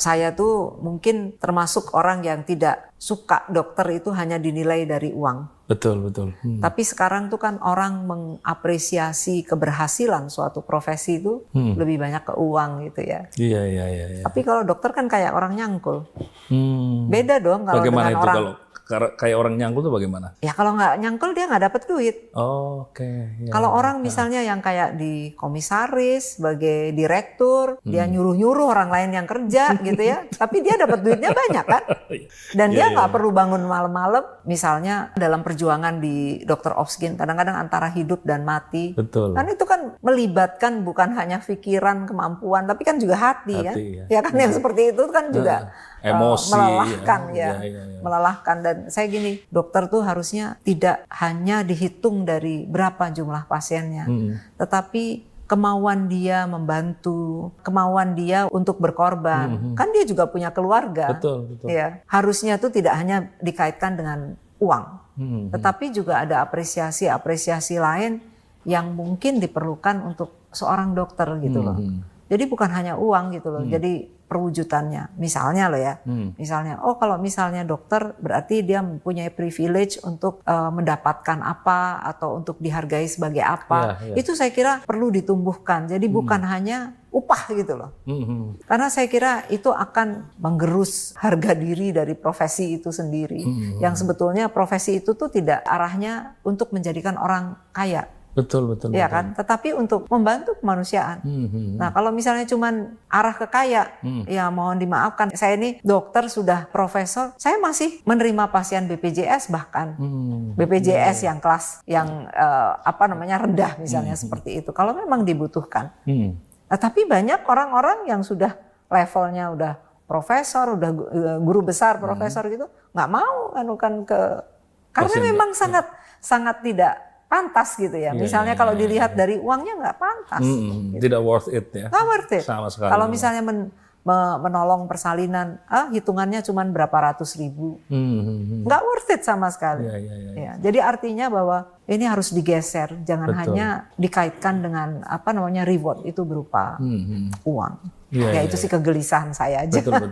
saya tuh mungkin termasuk orang yang tidak suka dokter itu hanya dinilai dari uang. Betul. Tapi sekarang tuh kan orang mengapresiasi keberhasilan suatu profesi itu lebih banyak ke uang gitu ya. Iya. Tapi kalau dokter kan kayak orang nyangkul. Hmm. Beda dong kalau Bagaimana dengan itu orang. kalau kayak orang nyangkul tuh bagaimana? Ya kalau nggak nyangkul dia nggak dapat duit. Oke. Ya. Kalau orang misalnya yang kayak di komisaris, sebagai direktur, dia nyuruh-nyuruh orang lain yang kerja gitu ya. Tapi dia dapat duitnya banyak kan. Dan dia nggak perlu bangun malam-malam. Misalnya dalam perjuangan di Dr. Opskin, kadang-kadang antara hidup dan mati. Betul. Kan itu kan melibatkan bukan hanya pikiran, kemampuan, tapi kan juga hati kan. Ya kan yang seperti itu kan juga emosi, melelahkan ya. Ya. Melelahkan. Dan saya gini, dokter tuh harusnya tidak hanya dihitung dari berapa jumlah pasiennya, tetapi kemauan dia membantu, kemauan dia untuk berkorban. Kan dia juga punya keluarga. Betul. Ya, harusnya tuh tidak hanya dikaitkan dengan uang, tetapi juga ada apresiasi lain yang mungkin diperlukan untuk seorang dokter gitu loh. Jadi bukan hanya uang gitu loh. Jadi perwujudannya, misalnya loh ya, misalnya, kalau misalnya dokter berarti dia mempunyai privilege untuk mendapatkan apa atau untuk dihargai sebagai apa, itu saya kira perlu ditumbuhkan. Jadi bukan hanya upah gitu loh, karena saya kira itu akan menggerus harga diri dari profesi itu sendiri, yang sebetulnya profesi itu tuh tidak arahnya untuk menjadikan orang kaya. Betul. Ya kan, tetapi untuk membantu kemanusiaan. Nah, kalau misalnya cuman arah ke kaya, ya mohon dimaafkan. Saya ini dokter sudah profesor, saya masih menerima pasien BPJS bahkan. BPJS yang kelas yang rendah misalnya seperti itu. Kalau memang dibutuhkan. Nah, tapi banyak orang-orang yang sudah levelnya udah profesor, udah guru besar profesor gitu, nggak mau anukan ke karena memang sangat tidak pantas gitu ya. Misalnya kalau dilihat dari uangnya nggak pantas. Gitu. Tidak worth it ya. Nggak worth it. Sama sekali. Kalau misalnya menolong persalinan, hitungannya cuma berapa ratus ribu. Nggak worth it sama sekali. Ya, jadi artinya bahwa ini harus digeser. Jangan hanya dikaitkan dengan reward itu berupa uang. Itu sih kegelisahan saya aja. Betul.